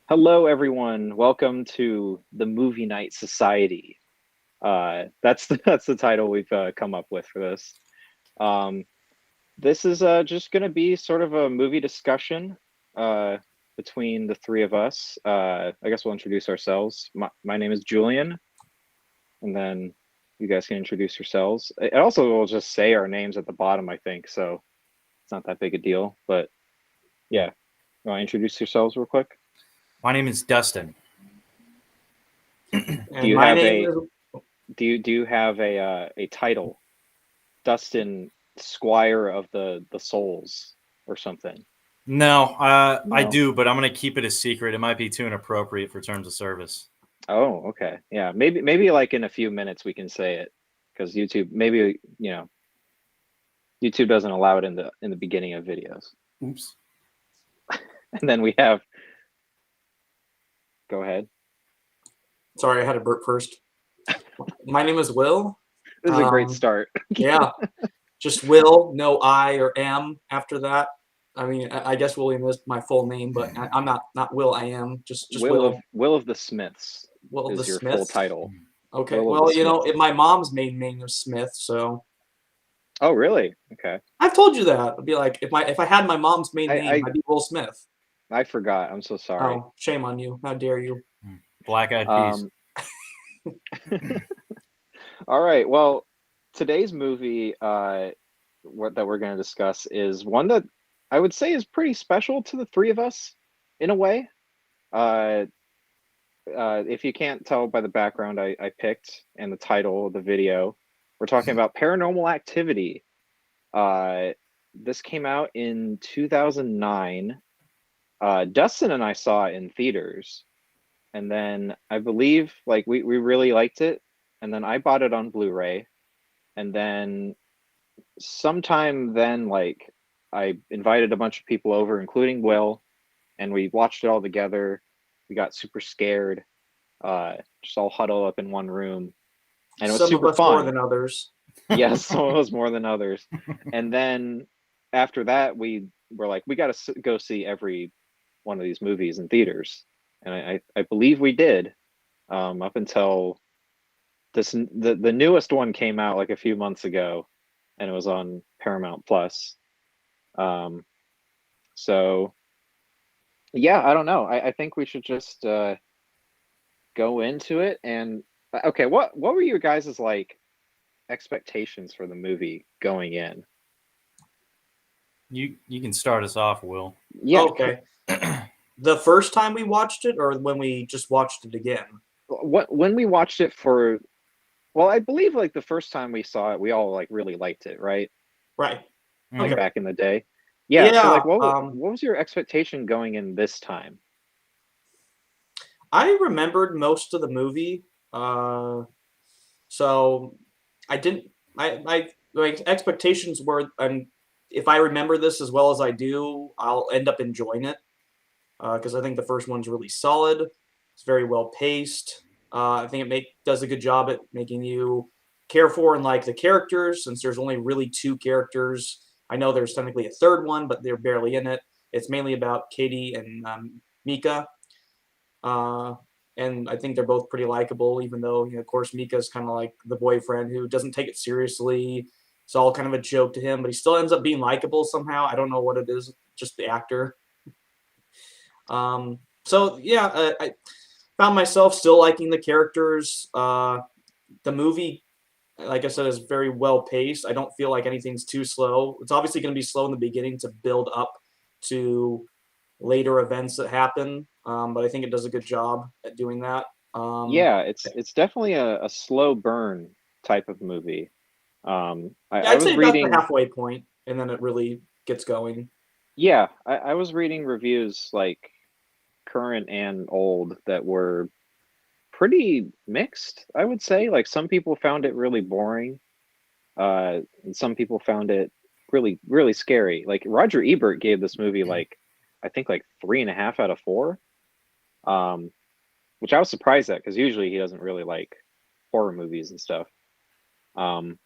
Hello, everyone. Welcome to the Movie Night Society. That's that's the title we've come up with for this. Um, this is just going to be sort of a movie discussion uh, between the three of us. I guess we'll introduce ourselves. My name is Julian, and then you guys can introduce yourselves. It also will just say our names at the bottom, I think, so it's not that big a deal. But yeah, you want to introduce yourselves real quick? My name is Dustin. Do And you my have name a is do you have a title? Dustin Squire of the Souls or something. No, I No. do, but I'm going to keep it a secret. It might be too inappropriate for terms of service. Oh, okay. Yeah, maybe like in a few minutes we can say it because YouTube maybe YouTube doesn't allow it in the beginning of videos. Oops. And then we have go ahead. sorry, I had to burp first. My name is Will. This is a great start. Yeah, just Will, no I or M after that. I mean, I guess William is my full name, but I'm not Will. I am just Will. Will of the Smiths Will of the is your full Smiths. title. Okay, Will of the well, Smiths. my mom's maiden name is Smith, so Oh, really? Okay. I've told you that. I'd be like, if I had my mom's maiden I name, I, I'd be Will Smith. I forgot. I'm so sorry. Oh, shame on you! How dare you? Black Eyed Peas. Um All right. Well, today's movie that we're going to discuss is one that I would say is pretty special to the three of us in a way. Uh, if you can't tell by the background I picked and the title of the video, we're talking about Paranormal Activity. Uh, this came out in 2009. Dustin and I saw it in theaters, and then I believe like we really liked it, and then I bought it on Blu-ray, and then sometime then like I invited a bunch of people over, including Will, and we watched it all together. We got super scared, just all huddled up in one room, and it was Some of super us more fun. than others. Yes, some of us more than others. And then after that, we were like, we got to go see every one of these movies in theaters, and I believe we did, up until the newest one came out like a few months ago, and it was on Paramount Plus. Um, so yeah, I don't know. I think we should just go into it. And okay, what were your guys' like expectations for the movie going in? You can start us off, Will. Yeah, Okay, the first time we watched it, or when we just watched it again? what when we watched it for, well, I believe like the first time we saw it, we all like really liked it, right? Right. Like Mhm. Okay. back in the day. Yeah, so Yeah. like what was your expectation going in this time? I remembered most of the movie. So I didn't. My expectations were, if I remember this as well as I do, I'll end up enjoying it because I think the first one's really solid. It's very well paced. I think it does a good job at making you care for and like the characters, since there's only really two characters. I know there's technically a third one, but they're barely in it. It's mainly about Katie and Mika. Uh, and I think they're both pretty likable, even though, of course, Mika's kind of like the boyfriend who doesn't take it seriously. It's all kind of a joke to him, but he still ends up being likable somehow. I don't know what it is, just the actor. So yeah, I found myself still liking the characters. The movie, like I said, is very well paced. I don't feel like anything's too slow. It's obviously going to be slow in the beginning to build up to later events that happen, but I think it does a good job at doing that. Yeah, it's definitely a slow burn type of movie. Yeah, I I'd was say that's the reading, halfway point, and then it really gets going. yeah, I was reading reviews like current and old that were pretty mixed, I would say. Like some people found it really boring, and some people found it really scary. Like Roger Ebert gave this movie like I think like 3.5 out of 4, um, which I was surprised at because usually he doesn't really like horror movies and stuff. Um,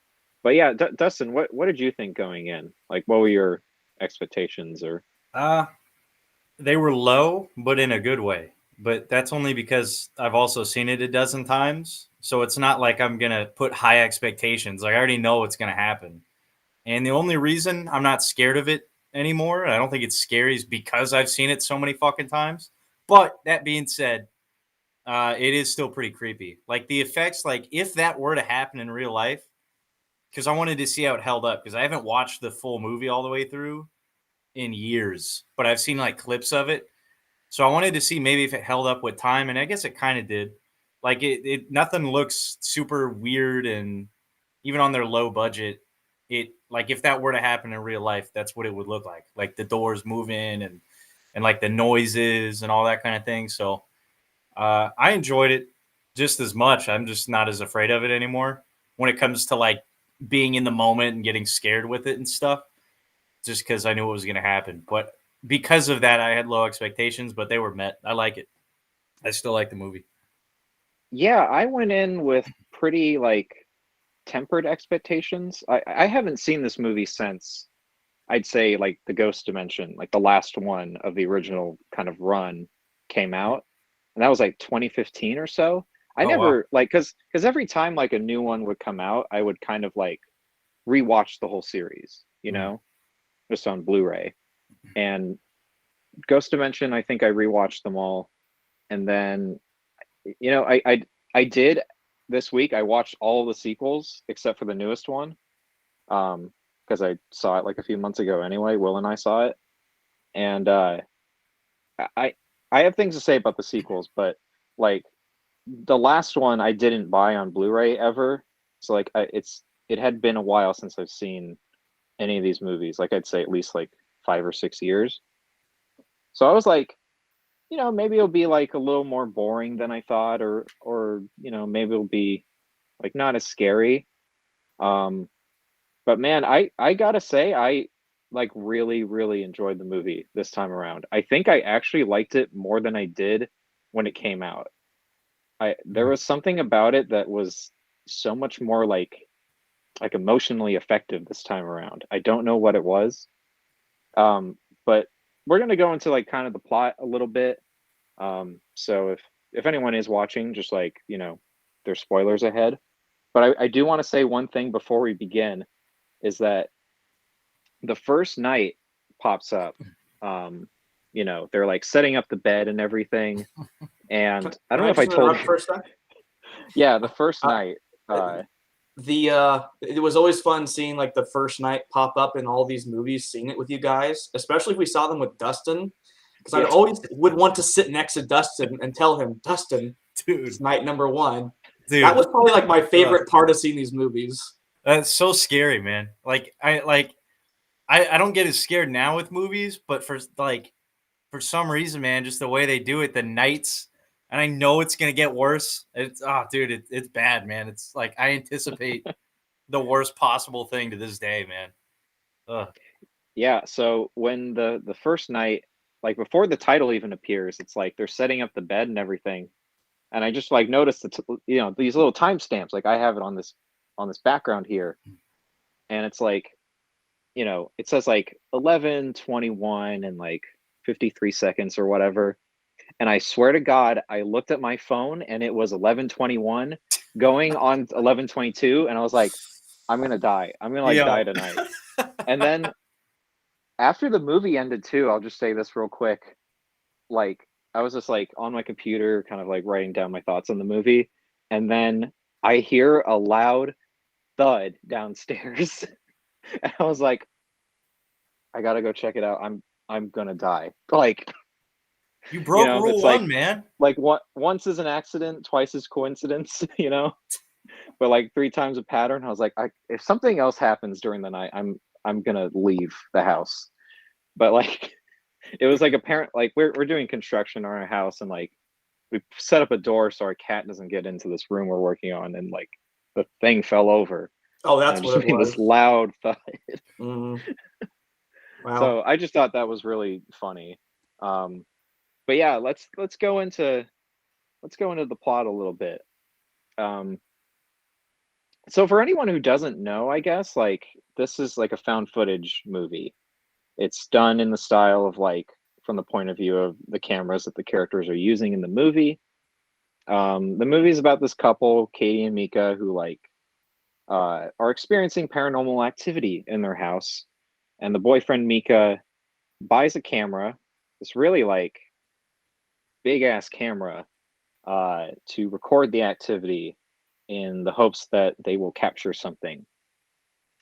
but yeah, Dustin, what did you think going in? Like, what were your expectations? Or Uh, they were low, but in a good way. but that's only because I've also seen it a dozen times. So it's not like I'm gonna put high expectations. Like I already know what's gonna happen. And the only reason I'm not scared of it anymore, I don't think it's scary, is because I've seen it so many fucking times. But that being said, it is still pretty creepy. Like the effects, like if that were to happen in real life, because I wanted to see how it held up, because I haven't watched the full movie all the way through in years, but I've seen like clips of it. So I wanted to see maybe if it held up with time, and I guess it kind of did. Like it nothing looks super weird, and even on their low budget, it like if that were to happen in real life, that's what it would look like the doors moving and like the noises and all that kind of thing. So I enjoyed it just as much. I'm just not as afraid of it anymore when it comes to like being in the moment and getting scared with it and stuff. Just because I knew what was going to happen, but because of that, I had low expectations, but they were met. I like it. I still like the movie. Yeah, I went in with pretty like tempered expectations. I haven't seen this movie since I'd say like the Ghost Dimension, like the last one of the original kind of run came out, and that was like 2015 or so. I Oh wow. never like because every time like a new one would come out, I would kind of like rewatch the whole series, Mm. just on Blu-ray. And Ghost Dimension, I think I rewatched them all, and then I did this week. I watched all the sequels except for the newest one, because I saw it like a few months ago anyway. Will and I saw it, and I I have things to say about the sequels, but like the last one I didn't buy on Blu-ray ever, so like it had been a while since I've seen any of these movies. Like I'd say at least like 5 or 6 years. So I was like, maybe it'll be like a little more boring than I thought, or maybe it'll be like not as scary. Um, but man, I gotta say, I like really, really enjoyed the movie this time around. I think I actually liked it more than I did when it came out. I There Mm. was something about it that was so much more like emotionally effective this time around. I don't know what it was. But we're gonna go into like kind of the plot a little bit. So if anyone is watching, just like, there's spoilers ahead. But I do want to say one thing before we begin is that the first night pops up. They're like setting up the bed and everything. And I Can don't know I if I just told interrupt you. for a sec? Yeah, the first Uh, night. Uh, it was always fun seeing like the first night pop up in all these movies, seeing it with you guys, especially if we saw them with Dustin, because I'd yeah, always would want to sit next to Dustin and tell him, Dustin, it's Dude, night number one. That dude, was probably like my favorite part of seeing these movies. that's so scary, man. I don't get as scared now with movies, but for some reason, man, just the way they do it, the nights, and I know it's gonna get worse. Dude, it's bad, man. It's like I anticipate the worst possible thing to this day, man. Ugh. yeah. So when the first night, like before the title even appears, it's like they're setting up the bed and everything. And I just like noticed these little timestamps. Like I have it on this background here, and it's like, it says like 11:21 and like 53 seconds or whatever. And I swear to God, I looked at my phone and it was 11:21 going on 11:22, and I was like, I'm gonna die. I'm gonna like die Yo. tonight. And then after the movie ended too, I'll just say this real quick. Like I was just like on my computer, kind of like writing down my thoughts on the movie, and then I hear a loud thud downstairs. And I was like, I gotta go check it out. I'm gonna die. Like, You broke rule it's one, man. like what once is an accident, twice is coincidence, but like three times a pattern. I was like, if something else happens during the night, I'm gonna leave the house. But like it was like apparent like we're doing construction on our house, and like we set up a door so our cat doesn't get into this room we're working on, and like the thing fell over Oh, and that's it what just it made this was. loud thud. Mm, So wow. I just thought that was really funny. Um, but yeah, let's go into the plot a little bit. Um, so for anyone who doesn't know, I guess like this is like a found footage movie. It's done in the style of like from the point of view of the cameras that the characters are using in the movie. The movie is about this couple, Katie and Mika, who like are experiencing paranormal activity in their house, and the boyfriend Mika buys a camera, this really like big ass camera, to record the activity in the hopes that they will capture something.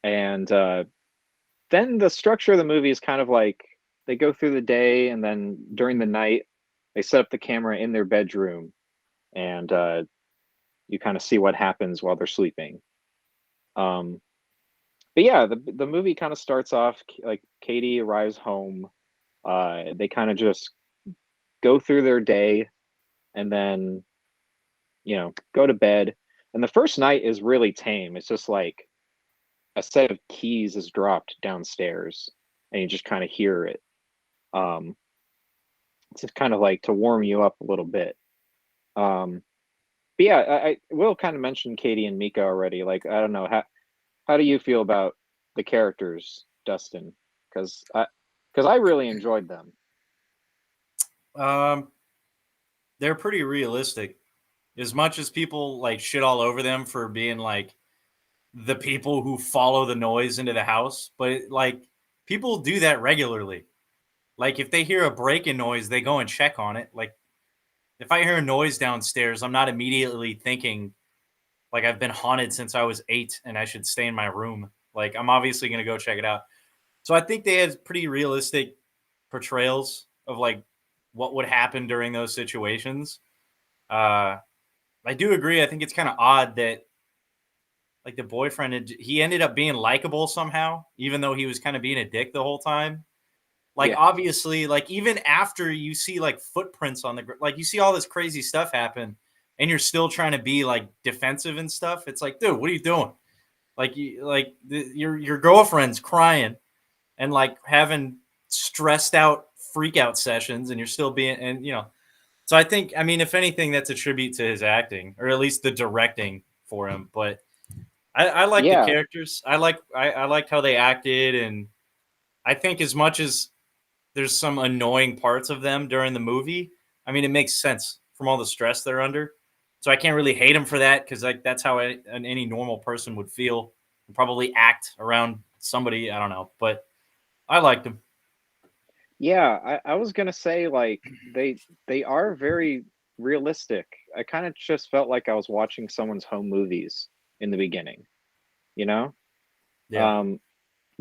And then the structure of the movie is kind of like they go through the day, and then during the night they set up the camera in their bedroom, and you kind of see what happens while they're sleeping. Um, but yeah, the movie kind of starts off like Katie arrives home. They kind of just go through their day, and then go to bed. And the first night is really tame. It's just like a set of keys is dropped downstairs, and you just kind of hear it. Um, it's just kind of like to warm you up a little bit. Um, but yeah, I will kind of mention Katie and Mika already. Like, I don't know, how do you feel about the characters, Dustin? Because I really enjoyed them. Um, they're pretty realistic. As much as people like shit all over them for being like the people who follow the noise into the house, but like people do that regularly. Like if they hear a break-in noise, they go and check on it. Like if I hear a noise downstairs, I'm not immediately thinking like I've been haunted since I was 8 and I should stay in my room. Like I'm obviously going to go check it out. So I think they had pretty realistic portrayals of like what would happen during those situations. Uh, I do agree. I think it's kind of odd that like the boyfriend, he ended up being likable somehow, even though he was kind of being a dick the whole time. Like Yeah, obviously, like even after you see like footprints on the like you see all this crazy stuff happen, and you're still trying to be like defensive and stuff. It's like, dude, what are you doing? Like your girlfriend's crying and like having stressed out freak out sessions, and you're still being and. So I think, I mean, if anything, that's a tribute to his acting, or at least the directing for him. But I like the yeah, characters. I liked how they acted, and I think as much as there's some annoying parts of them during the movie, I mean, it makes sense from all the stress they're under. So I can't really hate them for that because like that's how any normal person would feel and probably act around somebody. I don't know, but I liked them. yeah. I was gonna say like they are very realistic. I kind of just felt like I was watching someone's home movies in the beginning. You know, Yeah. um,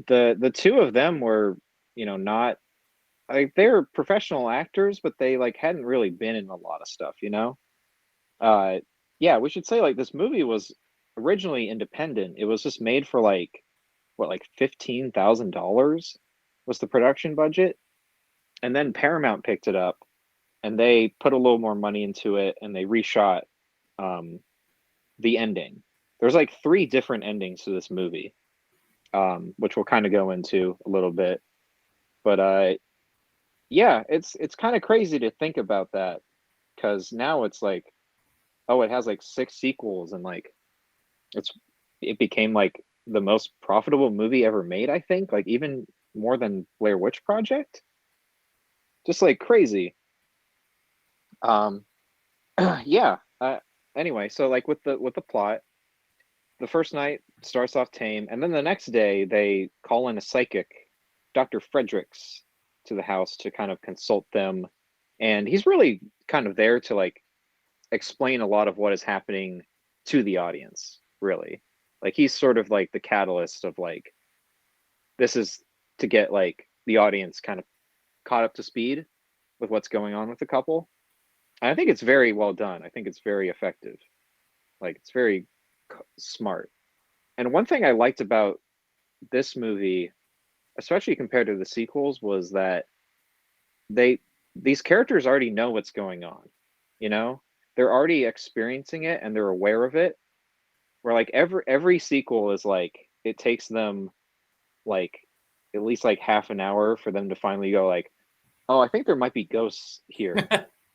the two of them were not like they're professional actors, but they like hadn't really been in a lot of stuff. Uh, yeah, we should say like this movie was originally independent. It was just made for like what, like $15,000 was the production budget, and then Paramount picked it up and they put a little more money into it and they reshot um, the ending. There's like three different endings to this movie, which we'll kind of go into a little bit. But yeah, it's kind of crazy to think about that because now it's like, oh, it has like six sequels and like it's it became like the most profitable movie ever made. I think like even more than Blair Witch Project. Just like crazy. Um, yeah. Anyway, so like with the plot, the first night starts off tame, and then the next day they call in a psychic, Dr. Fredericks, to the house to kind of consult them, and he's really kind of there to like explain a lot of what is happening to the audience. Really, like he's sort of like the catalyst of like this is to get like the audience kind of caught up to speed with what's going on with the couple. And I think it's very well done. I think it's very effective. Like it's very smart. And one thing I liked about this movie, especially compared to the sequels, was that they these characters already know what's going on. You know, they're already experiencing it and they're aware of it. Where like every sequel is like it takes them like at least like half an hour for them to finally go like, oh, I think there might be ghosts here.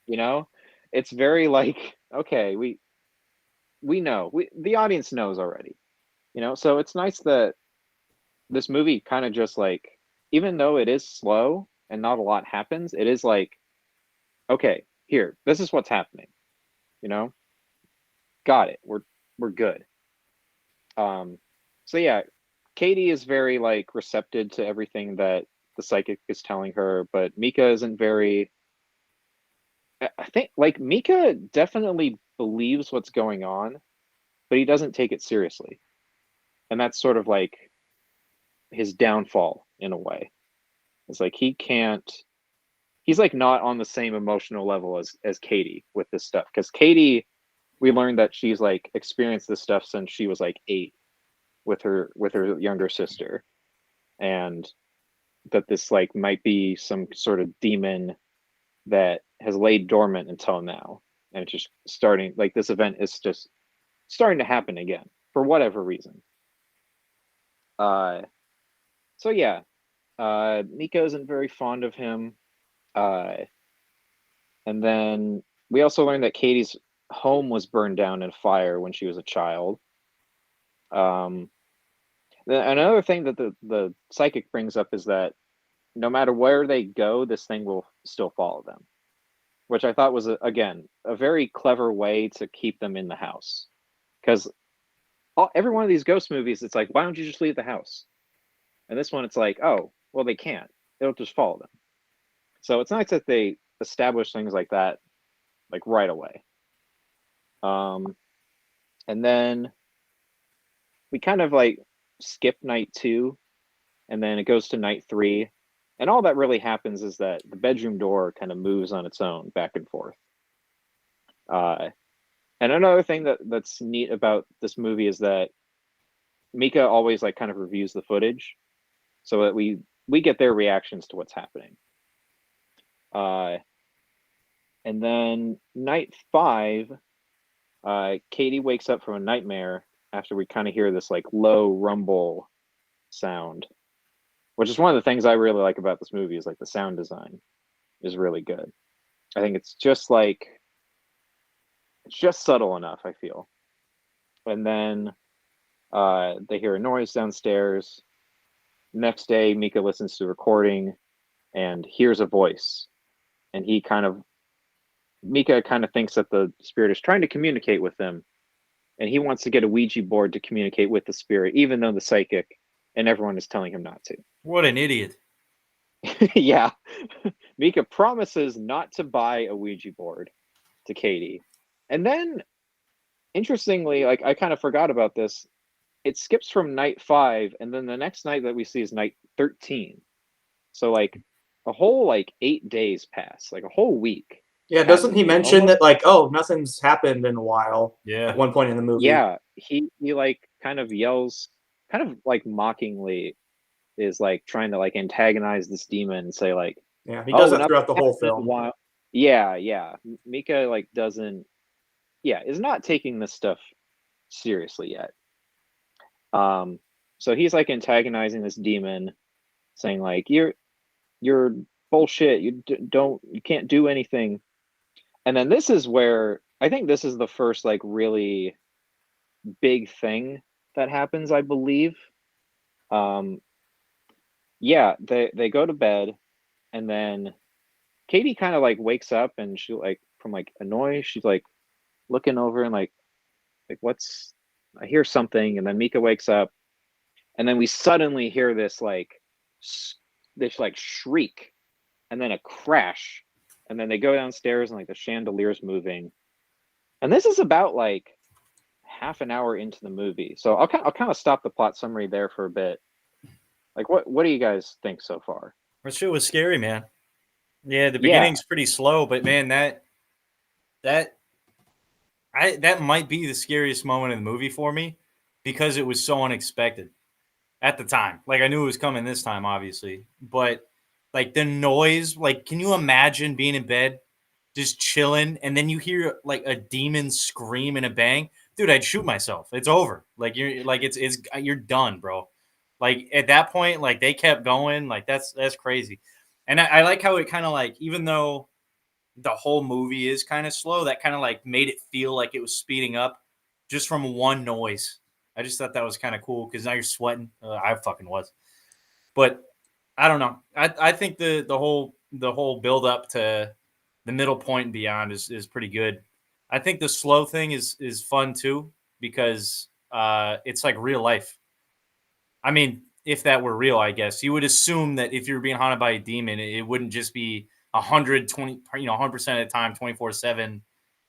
You know, it's very like okay, we know the audience knows already. So it's nice that this movie kind of just like even though it is slow, and not a lot happens, it is like, okay, here, this is what's happening. You know, got it. We're good. So yeah, Katie is very like receptive to everything that the psychic is telling her, but Mika isn't very. I think like Mika definitely believes what's going on, but he doesn't take it seriously, and that's sort of like his downfall in a way. It's like he can't. He's like not on the same emotional level as Katie with this stuff, because Katie, we learned that she's like experienced this stuff since she was like 8 with her younger sister, and that this like might be some sort of demon that has laid dormant until now, and it's just starting, like this event is just starting to happen again for whatever reason. uh so yeah, Mika isn't very fond of him. uh and then we also learned that Katie's home was burned down in a fire when she was a child. um Another thing that the psychic brings up is that no matter where they go, this thing will still follow them, which I thought was, again, a very clever way to keep them in the house. Because every one of these ghost movies, it's like, why don't you just leave the house? And this one, it's like, oh, well, they can't. It'll just follow them. So it's nice that they establish things like that, like right away. Um, and then we kind of like skip night 2, and then it goes to night 3. And all that really happens is that the bedroom door kind of moves on its own back and forth. Uh, and another thing that's neat about this movie is that Mika always like kind of reviews the footage so that we get their reactions to what's happening. Uh, and then night 5, Katie wakes up from a nightmare after we kind of hear this like low rumble sound, which is one of the things I really like about this movie, is like the sound design is really good. I think it's just subtle enough, I feel. And then they hear a noise downstairs. Next day, Mika listens to the recording and hears a voice, and Mika kind of thinks that the spirit is trying to communicate with them, and he wants to get a Ouija board to communicate with the spirit, even though the psychic and everyone is telling him not to. What an idiot. Yeah. Mika promises not to buy a Ouija board to Katie. And then, interestingly, like I kind of forgot about this, it skips from night 5, and then the next night that we see is night 13. So like a whole like 8 days pass, like a whole week. Yeah, doesn't he mention almost, that like, oh, nothing's happened in a while Yeah. at one point in the movie? yeah, he like kind of yells, kind of like mockingly, is like trying to like antagonize this demon and say like, Yeah, he does oh, that nothing throughout the whole happened in a film. while. Yeah. Mika like doesn't, yeah, is not taking this stuff seriously yet. So he's like antagonizing this demon, saying like, you're bullshit. You can't do anything. And then this is where I think this is the first like really big thing that happens, I believe. Um, yeah, they go to bed, and then Katie kind of like wakes up, and she like from like a noise, she's like looking over and like what's, I hear something, and then Mika wakes up, and then we suddenly hear this like shriek, and then a crash, and then they go downstairs, and like the chandelier's moving, and this is about like half an hour into the movie. So I'll kind of stop the plot summary there for a bit. Like what do you guys think so far? That shit was scary, man. Yeah, the Yeah. beginning's pretty slow, but man, that that might be the scariest moment in the movie for me, because it was so unexpected at the time. Like I knew it was coming this time, obviously, but like the noise, like can you imagine being in bed just chilling, and then you hear like a demon scream and a bang? Dude, I'd shoot myself. It's over. Like you're like it's you're done, bro. Like at that point, like they kept going. Like that's crazy. And I like how it kind of like, even though the whole movie is kind of slow, that kind of like made it feel like it was speeding up just from one noise. I just thought that was kind of cool, because now you're sweating. I fucking was. But I don't know. I think the whole build up to the middle point and beyond is pretty good. I think the slow thing is fun too because it's like real life. I mean, if that were real, I guess you would assume that if you're being haunted by a demon, it wouldn't just be 120, 100% of the time, 24/7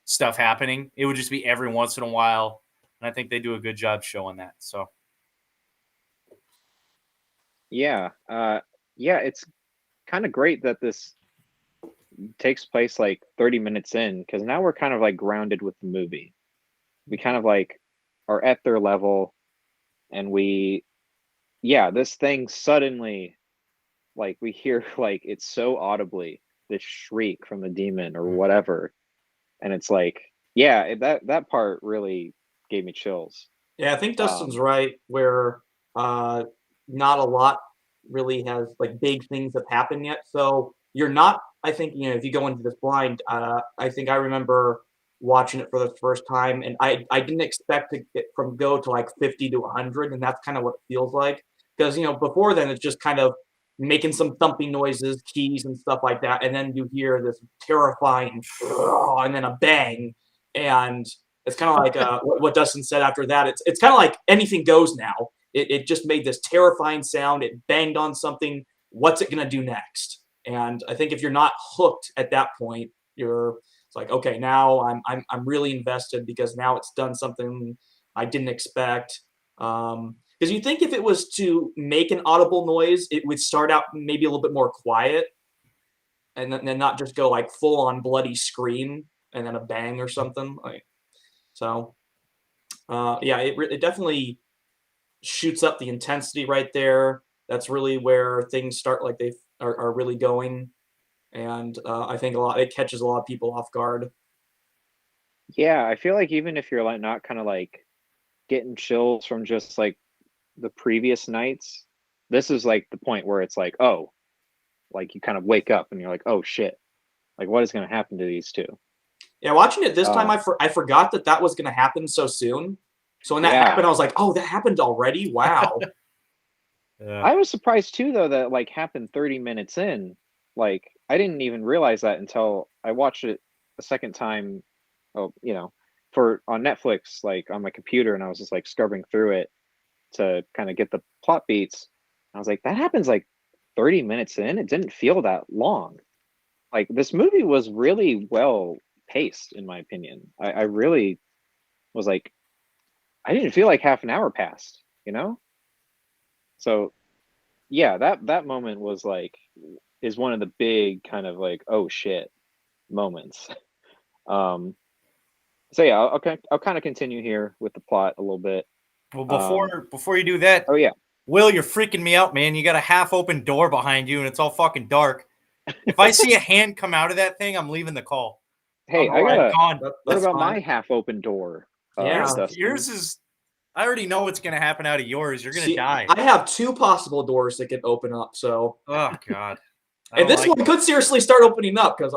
stuff happening. It would just be every once in a while, and I think they do a good job showing that. So Yeah, yeah, it's kind of great that this takes place like 30 minutes in because now we're kind of like grounded with the movie. We kind of like are at their level, and yeah, this thing suddenly, like we hear like it's so audibly this shriek from the demon or whatever, and it's like, yeah, that part really gave me chills. Yeah, I think Dustin's Um, right where uh, not a lot really has like big things have happened yet. So you're not. I think if you go into this blind, I think I remember watching it for the first time, and I didn't expect to get from go to like 50 to 100, and that's kind of what it feels like because before then it's just kind of making some thumping noises, keys and stuff like that, and then you hear this terrifying and then a bang, and it's kind of like what Dustin said after that. It's kind of like anything goes now. It just made this terrifying sound. It banged on something. What's it gonna do next? And I think if you're not hooked at that point, it's like, okay, now I'm really invested because now it's done something I didn't expect. Because you think if it was to make an audible noise, it would start out maybe a little bit more quiet, and then not just go like full on bloody scream and then a bang or something like so. Yeah, it definitely shoots up the intensity right there. That's really where things start like they are really going, and I think it catches a lot of people off guard. yeah, I feel like even if you're like not kind of like getting chills from just like the previous nights, this is like the point where it's like, oh, like you kind of wake up and you're like, oh shit, like what is going to happen to these two? Yeah, watching it this time, Uh, I forgot that was going to happen so soon. So when that yeah, happened, I was like, oh, that happened already. Wow. yeah, I was surprised too though that like happened 30 minutes in. Like I didn't even realize that until I watched it a second time. Oh, for on Netflix, like on my computer, and I was just like scrubbing through it to kind of get the plot beats. I was like, that happens like 30 minutes in. It didn't feel that long. Like this movie was really well paced, in my opinion. I really was like, I didn't feel like half an hour passed. So yeah, that moment was like is one of the big kind of like oh shit moments. Um, so yeah, I'll kind of continue here with the plot a little bit. well, Um, before you do that, oh yeah, Will, you're freaking me out, man. You got a half open door behind you, and it's all fucking dark. If I see a hand come out of that thing, I'm leaving the call. hey, I'm All right, gone. what that's about fine. my half open door, Yeah. Dustin? Yours is. I already know what's gonna happen out of yours. You're gonna See, die. I have two possible doors that can open up. So, Oh God, I and don't this like one could seriously start opening up because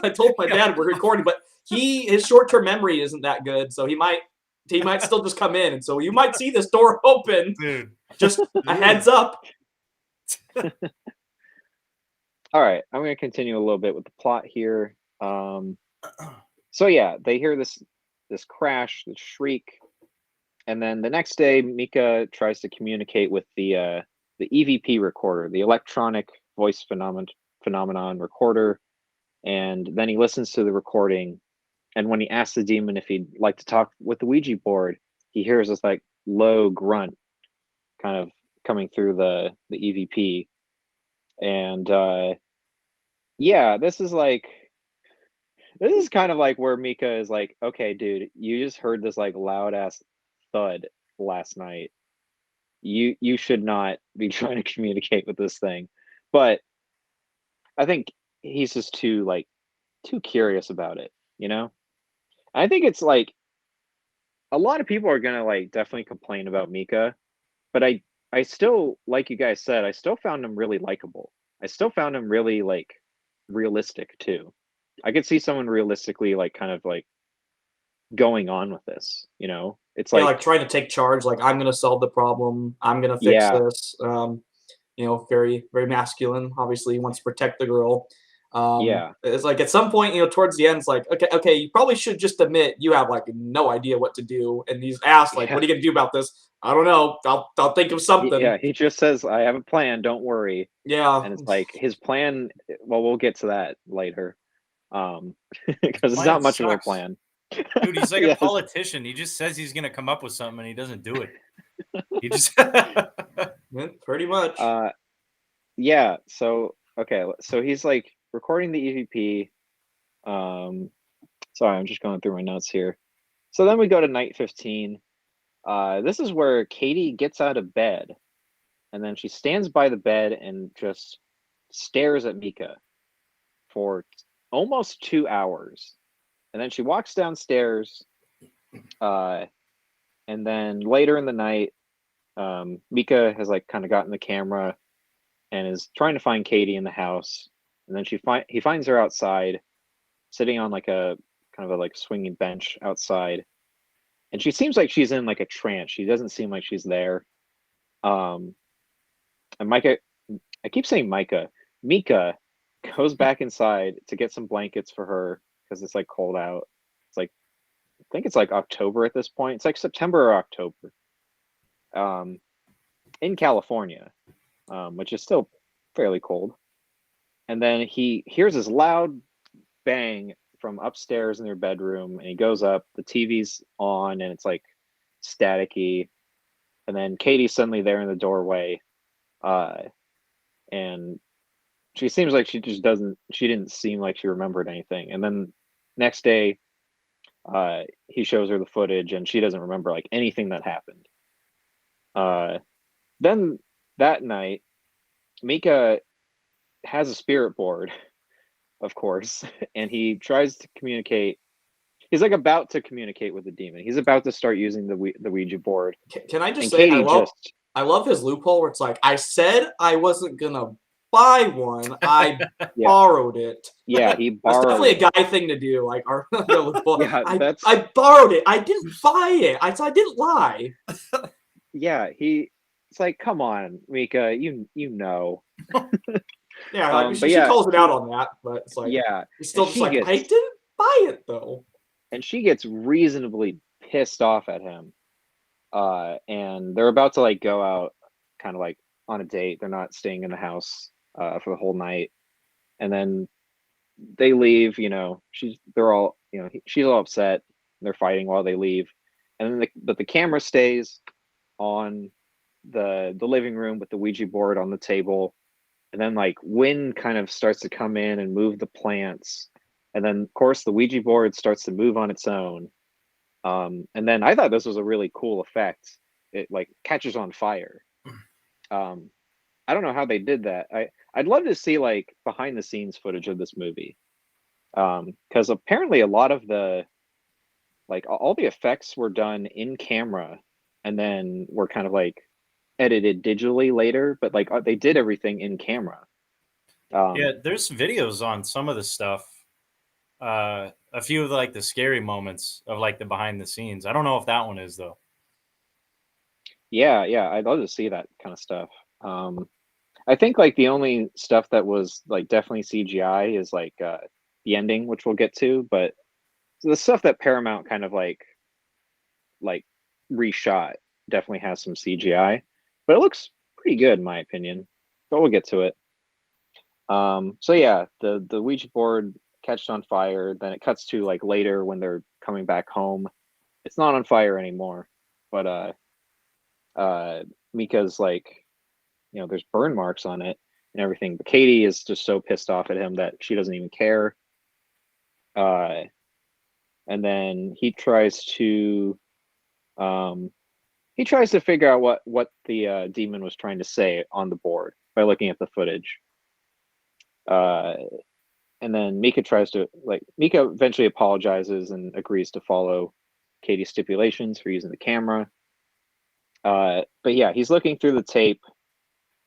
I told my dad we're recording, but his short term memory isn't that good, so he might still just come in, and so you might see this door open. dude. Just a heads up. All right, I'm going to continue a little bit with the plot here. So yeah, they hear this crash, this shriek, and then the next day, Mika tries to communicate with the EVP recorder, the electronic voice phenomenon recorder, and then he listens to the recording. And when he asks the demon if he'd like to talk with the Ouija board, he hears this like low grunt kind of coming through the EVP, and yeah, this is kind of like where Mika is like, okay, dude, you just heard this like loud ass thud last night. You should not be trying to communicate with this thing. But I think he's just too curious about it. I think it's like a lot of people are gonna like definitely complain about Mika, but I still, like you guys said, I still found him really likable. I still found him really like realistic too. I could see someone realistically like kind of like going on with this. It's Yeah, like, like trying to take charge. Like I'm gonna solve the problem. I'm gonna fix yeah, this. very, very masculine. Obviously, he wants to protect the girl. Yeah. It's like at some point, towards the end, it's like, okay, you probably should just admit you have like no idea what to do. And he's asked, like, what Yeah. are you gonna do about this? I don't know. I'll think of something. Yeah, he just says, "I have a plan, don't worry." Yeah. And it's like his plan, well, we'll get to that later. Um, because it's Plan not much of a sucks. plan. Dude, he's like a Yes. politician. He just says he's gonna come up with something and he doesn't do it. He just Yeah, pretty much. Uh, yeah, so okay, so he's like recording the EVP. Um, sorry, I'm just going through my notes here. So then we go to night 15. This is where Katie gets out of bed and then she stands by the bed and just stares at Mika for almost 2 hours. And then she walks downstairs, uh, and then later in the night, Mika has like kind of gotten the camera and is trying to find Katie in the house. And then he finds her outside, sitting on like a kind of a like swinging bench outside. And she seems like she's in like a trance. She doesn't seem like she's there. Um, and Micah, I keep saying Micah. Mika goes back inside to get some blankets for her because it's like cold out. It's like I think it's like October at this point. It's like September or October. Um, in California, which is still fairly cold. And then he hears this loud bang from upstairs in their bedroom, and he goes up. The TV's on, and it's like staticky. And then Katie's suddenly there in the doorway, and she seems like she just doesn't. She didn't seem like she remembered anything. And then next day, he shows her the footage, and she doesn't remember like anything that happened. Then that night, Mika has a spirit board, of course, and he tries to communicate. He's like about to communicate with the demon. He's about to start using the Ouija board, Can I just and say Katie just I love his loophole where it's like, I said I wasn't gonna buy one. I yeah borrowed it. yeah he That's borrowed definitely a it. guy thing to do. Like, the loophole. Yeah, I borrowed it. I didn't buy it. I didn't lie. yeah he. It's like, come on, Mika, you know. Yeah, like But she yeah, calls it out on that, but it's like yeah, he's and still just like, I didn't buy it though. she gets reasonably pissed off at him. And they're about to like go out, kind of like on a date. They're not staying in the house for the whole night, and then they leave. She's all upset. They're fighting while they leave, and then but the camera stays on the living room with the Ouija board on the table, and then like wind kind of starts to come in and move the plants, and then of course the Ouija board starts to move on its own. And then I thought this was a really cool effect. It like catches on fire. Um, I don't know how they did that. I'd love to see like behind the scenes footage of this movie, because apparently a lot of the like all the effects were done in camera, and then were kind of like edited digitally later. But like they did everything in camera. Yeah, Um, there's videos on some of the stuff. A few of like the scary moments of like the behind the scenes. I don't know if that one is though. yeah, I'd love to see that kind of stuff. I think like the only stuff that was like definitely CGI is like the ending, which we'll get to, but the stuff that Paramount kind of like reshot definitely has some CGI, but it looks pretty good in my opinion. But we'll get to it. So yeah, the Ouija board catches on fire. Then it cuts to like later when they're coming back home. It's not on fire anymore, but uh, Mika's like, there's burn marks on it and everything. But Katie is just so pissed off at him that she doesn't even care. Uh, and then um, he tries to figure out what the demon was trying to say on the board by looking at the footage. Uh, and then Mika eventually apologizes and agrees to follow Katie's stipulations for using the camera. But yeah, he's looking through the tape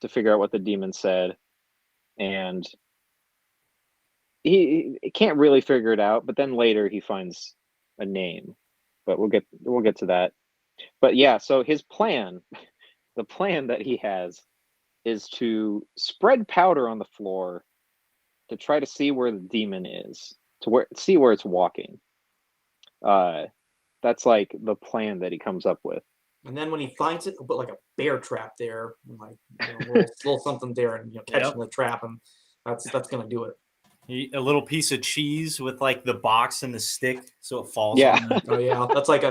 to figure out what the demon said, and he can't really figure it out. But then later he finds a name, but we'll get to that. But yeah, so his plan, the plan that he has, is to spread powder on the floor to try to see where the demon is, see where it's walking. That's like the plan that he comes up with. And then when he finds it, he'll put like a bear trap there, and like little something there, and catch in the trap, and that's gonna do it. A little piece of cheese with like the box and the stick, so it falls Yeah. on. Oh yeah, that's like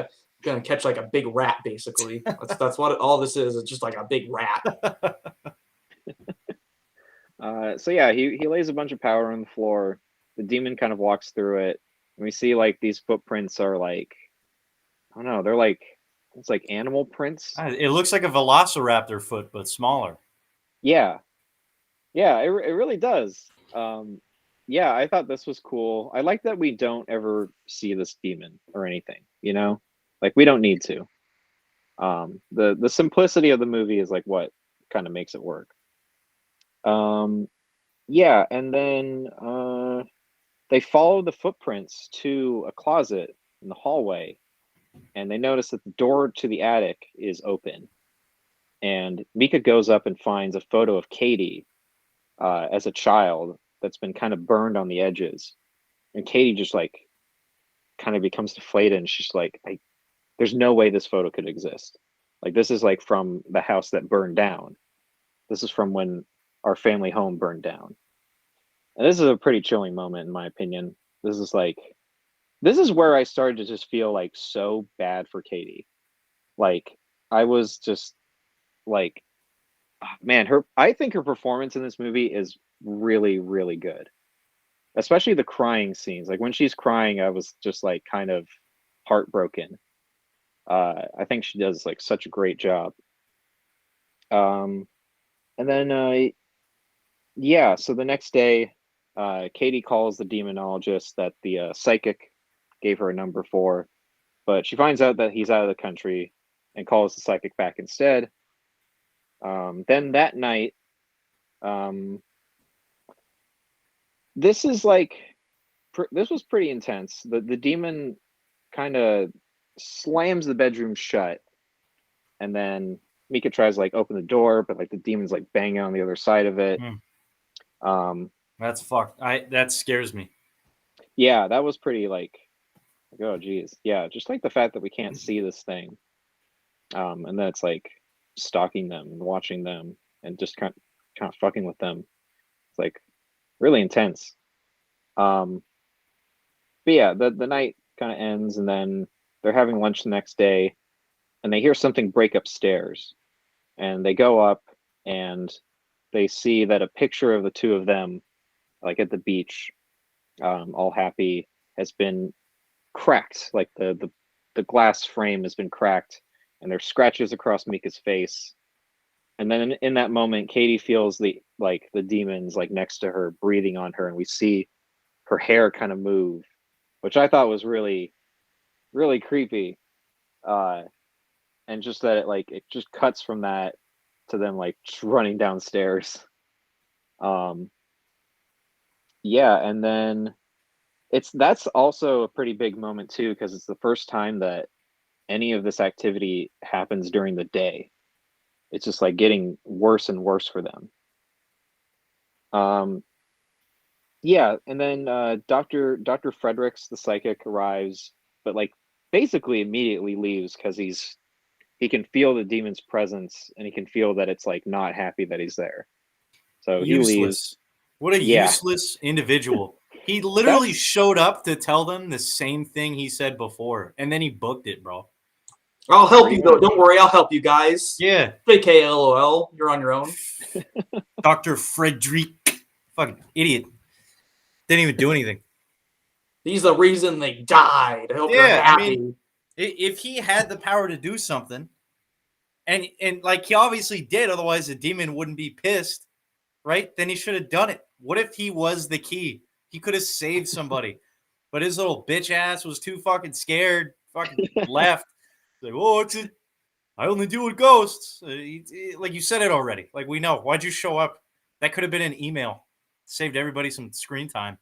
gonna catch like a big rat, basically. That's what all this is. It's just like a big rat. So yeah, he lays a bunch of powder on the floor. The demon kind of walks through it, and we see like these footprints are like, I don't know, they're like, it's like animal prints. It looks like a velociraptor foot, but smaller. Yeah, yeah, it really does. Yeah, I thought this was cool. I like that we don't ever see this demon or anything, like we don't need to. The simplicity of the movie is like what kind of makes it work. Yeah, and then they follow the footprints to a closet in the hallway, and they notice that the door to the attic is open. And Mika goes up and finds a photo of Katie as a child that's been kind of burned on the edges. And Katie just like kind of becomes deflated, and she's like, there's no way this photo could exist. Like, this is like from the house that burned down. This is from when our family home burned down. And this is a pretty chilling moment, in my opinion. This is where I started to just feel like so bad for Katie. Like, I was just like, man, I think her performance in this movie is really, really good. Especially the crying scenes. Like when she's crying, I was just like kind of heartbroken. I think she does like such a great job. And then yeah, so the next day, Katie calls the demonologist that the psychic gave her a number for, but she finds out that he's out of the country and calls the psychic back instead. Then that night, this is like, this was pretty intense. The demon kind of slams the bedroom shut, and then Mika tries to like open the door, but like the demon's like banging on the other side of it. That's fucked. That scares me. Yeah, that was pretty like, oh geez, yeah, just like the fact that we can't see this thing, and then it's like stalking them and watching them and just kind of fucking with them. It's like really intense. But yeah, the night kind of ends, and then they're having lunch the next day, and they hear something break upstairs, and they go up, and they see that a picture of the two of them, like at the beach, all happy, has been cracked. Like the glass frame has been cracked, and there's scratches across Mika's face. And then in that moment, Katie feels the demons like next to her, breathing on her, and we see her hair kind of move, which I thought was really, really creepy. And just that it just cuts from that to them like just running downstairs. Yeah, and then that's also a pretty big moment too, because it's the first time that any of this activity happens during the day. It's just like getting worse and worse for them. Yeah, and then Dr. Fredericks, the psychic, arrives, but like basically immediately leaves because he can feel the demon's presence, and he can feel that it's like not happy that he's there. So he leaves. Useless. What a Yeah. useless individual. He literally showed up to tell them the same thing he said before, and then he booked it, bro. I'll help you though. Don't worry, I'll help you guys. Yeah. JK, LOL. You're on your own. Dr. Frederick. Fucking idiot. Didn't even do anything. He's the reason they died. I hope you're happy. I mean, if he had the power to do something, and like he obviously did, otherwise the demon wouldn't be pissed, right? Then he should have done it. What if he was the key? He could have saved somebody, but his little bitch ass was too fucking scared, fucking left. Like, oh, I only deal with ghosts. Like you said it already. Like we know. Why'd you show up? That could have been an email. Saved everybody some screen time.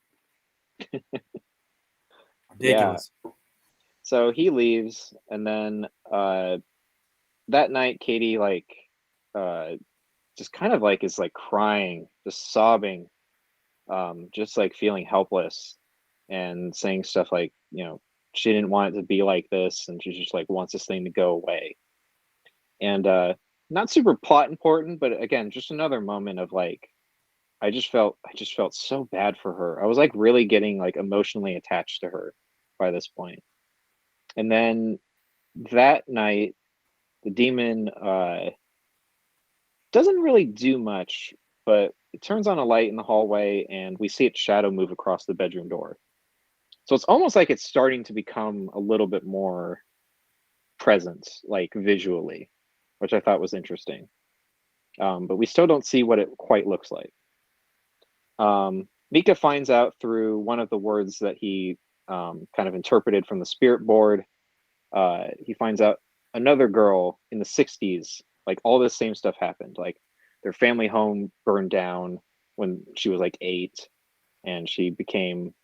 Ridiculous. Yeah. So he leaves, and then that night Katie just kind of like is like crying, just sobbing, just like feeling helpless and saying stuff like, she didn't want it to be like this and she just like wants this thing to go away. And not super plot important, but again, just another moment of like I just felt so bad for her. I was like really getting like emotionally attached to her by this point. And then that night, the demon doesn't really do much, but it turns on a light in the hallway and we see its shadow move across the bedroom door. So it's almost like it's starting to become a little bit more present, like visually, which I thought was interesting. But we still don't see what it quite looks like. Mika finds out through one of the words that he kind of interpreted from the spirit board. He finds out another girl in the 60s, like all this same stuff happened. Like their family home burned down when she was like 8, and she became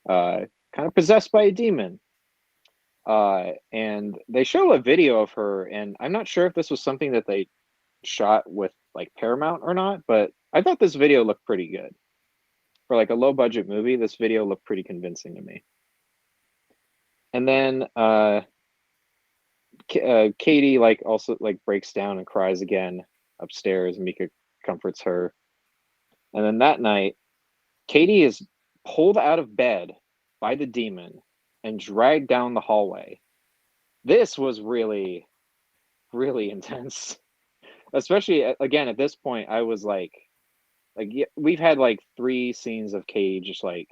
kind of possessed by a demon. And they show a video of her, and I'm not sure if this was something that they shot with like Paramount or not, but I thought this video looked pretty good. For like a low budget movie, this video looked pretty convincing to me. And then Katie like also like breaks down and cries again upstairs. Mika comforts her. And then that night, Katie is pulled out of bed by the demon and dragged down the hallway. This was really, really intense. Especially again at this point, I was like yeah, we've had like 3 scenes of Katie just like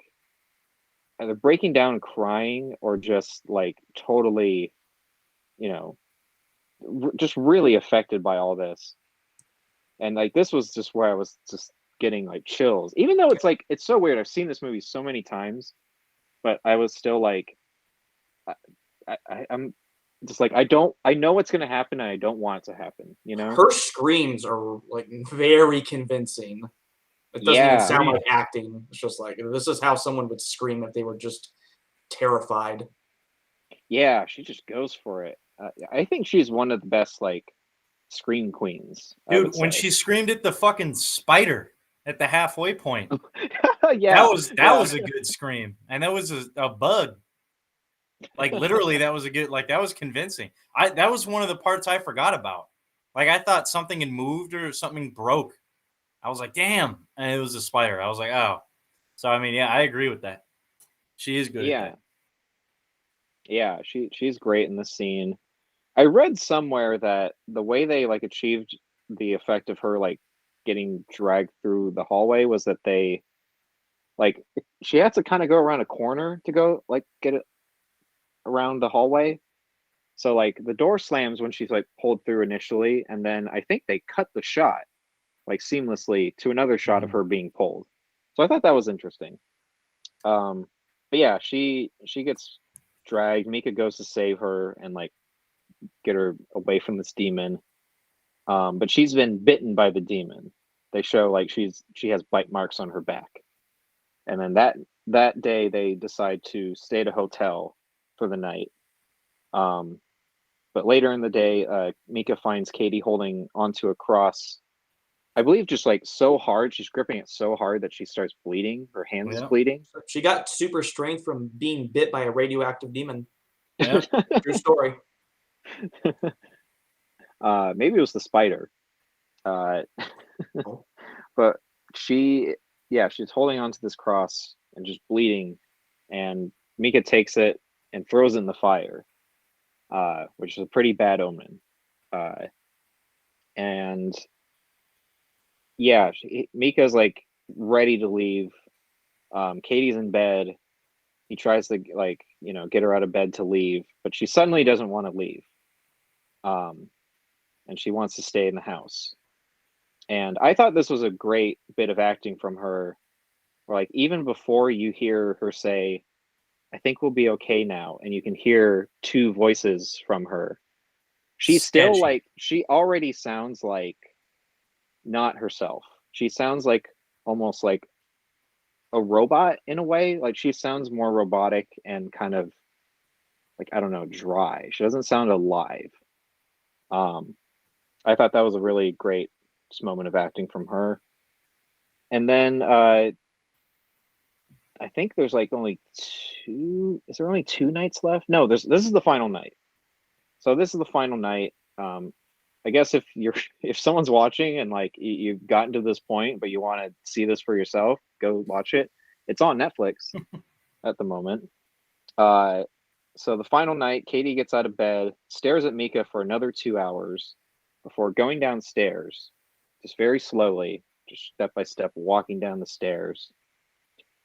either breaking down crying or just like totally, you know, just really affected by all this. And like this was just where I was just getting like chills, even though it's like it's so weird. I've seen this movie so many times, but I was still like, I'm just like I know what's gonna happen and I don't want it to happen. Her screams are like very convincing. It doesn't even Yeah, sound like acting. It's just like this is how someone would scream if they were just terrified. yeah, she just goes for it. I think she's one of the best like scream queens, I Dude, would when say. she screamed at the fucking spider at the halfway point, Yeah, that was a good scream, and that was a bug. Like literally, that was a good like that was convincing. That was one of the parts I forgot about. Like I thought something had moved or something broke. I was like, damn, and it was a spider. I was like, oh. So I mean, yeah, I agree with that. She is good at yeah, that. yeah. She's great in the scene. I read somewhere that the way they like achieved the effect of her like getting dragged through the hallway was that they like she had to kind of go around a corner to go like get it around the hallway. So like the door slams when she's like pulled through initially, and then I think they cut the shot like seamlessly to another shot of her being pulled. So I thought that was interesting. Um, but yeah, she gets dragged. Mika goes to save her and like get her away from this demon. But she's been bitten by the demon. They show like she has bite marks on her back. And then that day they decide to stay at a hotel for the night. Um, but later in the day, Mika finds Katie holding onto a cross. I believe just like so hard, she's gripping it so hard that she starts bleeding. Her hand is Yeah, bleeding. She got super strength from being bit by a radioactive demon. yeah. True story. Maybe it was the spider. Uh, Oh. but she, yeah, she's holding onto this cross and just bleeding. And Mika takes it and throws it in the fire, which is a pretty bad omen. Uh, and yeah, Mika's like ready to leave. Katie's in bed. He tries to like get her out of bed to leave, but she suddenly doesn't want to leave. Um, and she wants to stay in the house. And I thought this was a great bit of acting from her. Where, like even before you hear her say, "I think we'll be okay now," and you can hear 2 voices from her. She's still Sketchy. like she already sounds like not herself. She sounds like almost like a robot in a way. Like she sounds more robotic and kind of like I don't know, dry. She doesn't sound alive. Um, I thought that was a really great Just moment of acting from her. And then I think there's like only two. Is there only 2 nights left? No, this is the final night. So this is the final night. I guess if you're if someone's watching and like you've gotten to this point, but you want to see this for yourself, go watch it. It's on Netflix at the moment. So the final night, Katie gets out of bed, stares at Mika for another 2 hours before going downstairs, just very slowly, just step by step, walking down the stairs.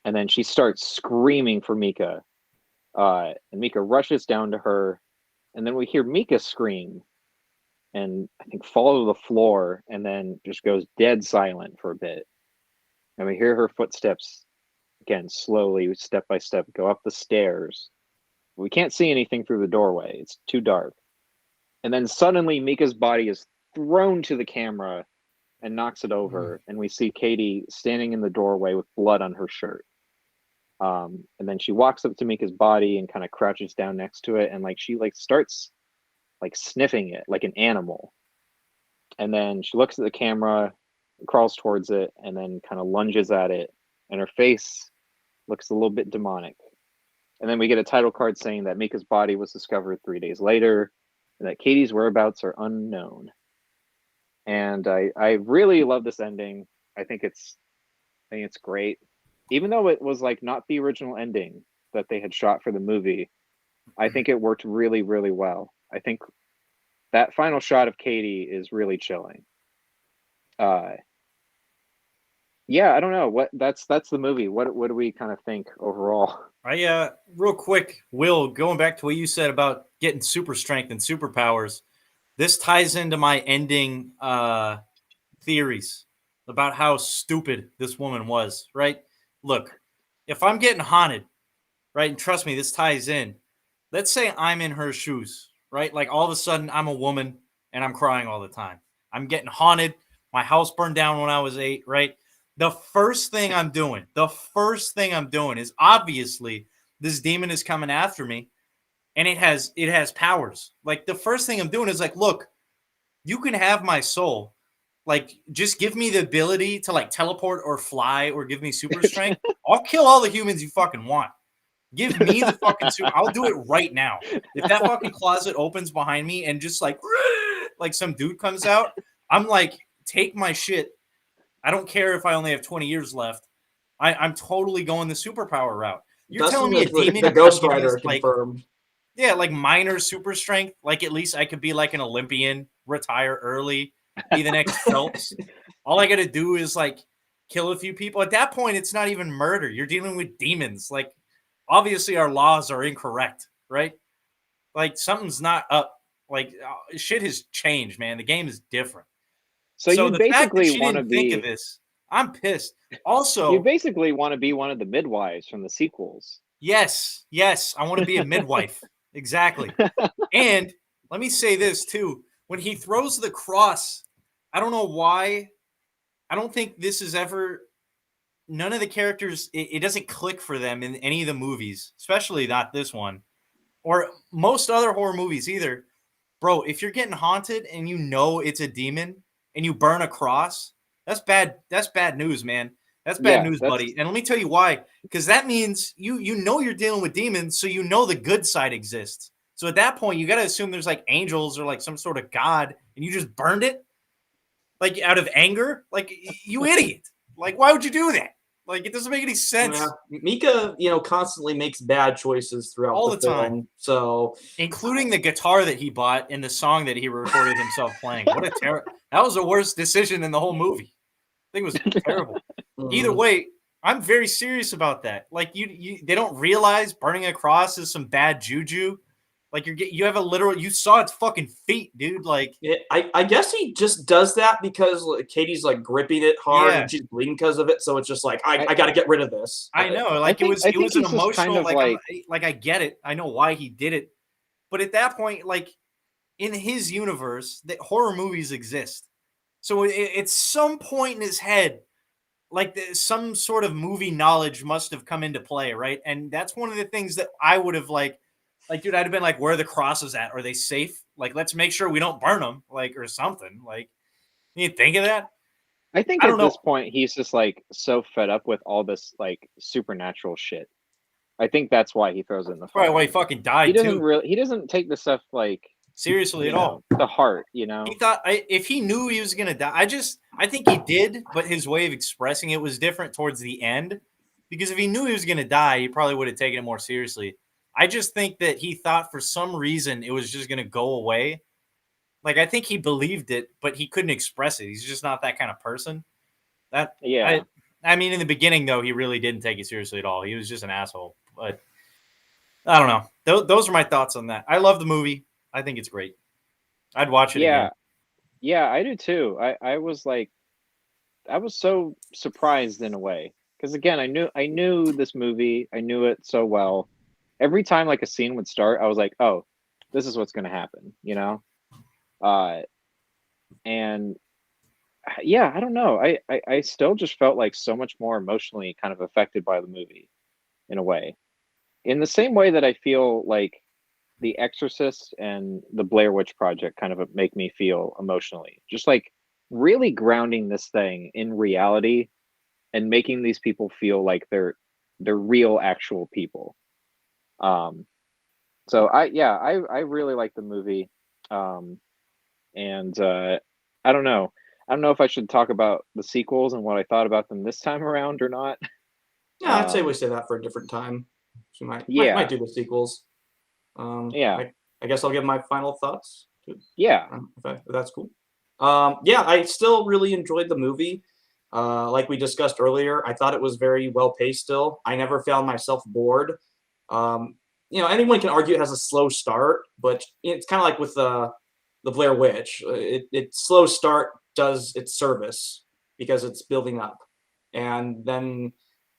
And then she starts screaming for Mika. And Mika rushes down to her. And then we hear Mika scream and I think fall to the floor and then just goes dead silent for a bit. And we hear her footsteps again, slowly, step by step, go up the stairs. We can't see anything through the doorway. It's too dark. And then suddenly Mika's body is thrown to the camera and knocks it over. And we see Katie standing in the doorway with blood on her shirt. And then she walks up to Mika's body and kind of crouches down next to it. And like she like starts like sniffing it like an animal. And then she looks at the camera, crawls towards it, and then kind of lunges at it. And her face looks a little bit demonic. And then we get a title card saying that Mika's body was discovered 3 days later and that Katie's whereabouts are unknown. And I really love this ending. I think it's great. Even though it was like not the original ending that they had shot for the movie, I think it worked really, really well. I think that final shot of Katie is really chilling. Yeah, I don't know what that's the movie. What do we kind of think overall? Real quick, Will, going back to what you said about getting super strength and superpowers, this ties into my ending theories about how stupid this woman was, right? Look, if I'm getting haunted, right, and trust me, this ties in. Let's say I'm in her shoes, right? Like all of a sudden I'm a woman and I'm crying all the time. I'm getting haunted. My house burned down when I was 8, right? The first thing I'm doing is obviously this demon is coming after me and it has powers. Like the first thing I'm doing is like, look, you can have my soul. Like just give me the ability to like teleport or fly or give me super strength. I'll kill all the humans you fucking want. Give me the fucking suit. I'll do it right now. If that fucking closet opens behind me and just like some dude comes out, I'm like, take my shit. I don't care if I only have 20 years left. I'm totally going the superpower route. You're Dustin telling me a is demon the can't Ghost give Rider us, like, confirmed. yeah, like minor super strength. Like at least I could be like an Olympian, retire early, be the next Phelps. All I got to do is like kill a few people. At that point, it's not even murder. You're dealing with demons. Like obviously our laws are incorrect, right? Like something's not up. Like shit has changed, man. The game is different. So So you the fact that basically she want to didn't think of be this, I'm pissed. you Also, basically want to be one of the midwives from the sequels. yes, I want to be a midwife. Exactly. And let me say this too. When he throws the cross, I don't know why. I don't think this is ever none of the characters it doesn't click for them in any of the movies, especially not this one. Or most other horror movies either. Bro, if you're getting haunted and you know it's a demon and you burn a cross, that's bad. That's bad news, man. That's bad Yeah, news, that's buddy. And let me tell you why. Because that means you know you're dealing with demons, so you know the good side exists. So at that point, you got to assume there's like angels or like some sort of god, and you just burned it like out of anger. Like you idiot. Like why would you do that? Like it doesn't make any sense. Yeah. Mika, constantly makes bad choices throughout All the the time. film. So Including the guitar that he bought and the song that he recorded himself playing. What a terrible! That was the worst decision in the whole movie. I think it was terrible. Either way, I'm very serious about that. Like they don't realize burning a cross is some bad juju. Like you have a literal. You saw its fucking feet, dude. Like I guess he just does that because Katie's like gripping it hard Yeah. and she's bleeding because of it. So it's just like I I- got to get rid of this. I know, like I it think was an he's just kind emotional. of Like I get it. I know why he did it, but at that point, like in his universe, that horror movies exist. So at some point in his head, like some sort of movie knowledge must have come into play, right? And that's one of the things that I would have like, dude, I'd have been like, where are the crosses at? Are they safe? Like, let's make sure we don't burn them, like, or something. Like, you think of that? I think I at don't this know. point he's just like so fed up with all this like supernatural shit. I think that's why he throws it in the That's probably why he fire. fucking died too. He doesn't take this stuff like, Seriously at all. to heart, He thought if he knew he was gonna die, I think he did, but his way of expressing it was different towards the end. Because if he knew he was gonna die, he probably would have taken it more seriously. I just think that he thought for some reason it was just gonna go away. Like I think he believed it, but he couldn't express it. He's just not that kind of person. That Yeah. I mean, in the beginning though, he really didn't take it seriously at all. He was just an asshole. But I don't know. Those are my thoughts on that. I love the movie. I think it's great. I'd watch it again. Yeah. Yeah, I do too. I was like, I was so surprised in a way because again, I knew this movie. I knew it so well. Every time like a scene would start, I was like, "Oh, this is what's going to happen," you know? Uh and yeah, I don't know. I still just felt like so much more emotionally kind of affected by the movie in a way. In the same way that I feel like The Exorcist and the Blair Witch Project kind of make me feel emotionally. Just like really grounding this thing in reality and making these people feel like they're real actual people. Um so I really like the movie. Um and I don't know. I don't know if I should talk about the sequels and what I thought about them this time around or not. Yeah, I'd say we Um say that for a different time. So we might yeah. do the sequels. Yeah. I guess I'll give my final thoughts. Yeah. If that's cool. Yeah, I still really enjoyed the movie. Like we discussed earlier, I thought it was very well paced. Still, I never found myself bored. Um, anyone can argue it has a slow start, but it's kind of like with the Blair Witch. It slow start does its service because it's building up, and then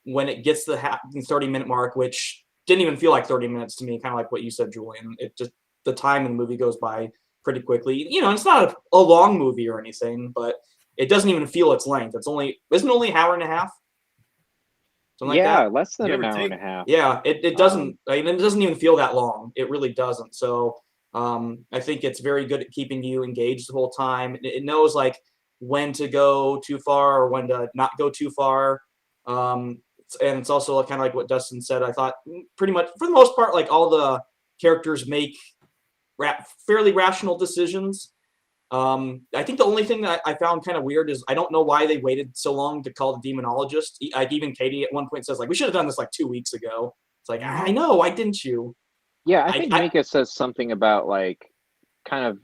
when it gets to the 30-minute mark, which didn't even feel like 30 minutes to me, kind of like what you said, Julian. It just the time in the movie goes by pretty quickly. It's not a long movie or anything, but it doesn't even feel its length. Isn't it only an hour and a half, something like Yeah, that. less than Give an or hour and a take. half. Yeah, it Um doesn't. I mean, it doesn't even feel that long. It really doesn't. So I think it's very good at keeping you engaged the whole time. It knows like when to go too far or when to not go too far. And it's also kind of like what Dustin said. I thought pretty much for the most part, like all the characters make fairly rational decisions. I think the only thing that I found kind of weird is I don't know why they waited so long to call the demonologist. Like even Katie at one point says like we should have done this like 2 weeks ago. It's like I know, why didn't you? yeah, I I, think I Mika says something about like kind of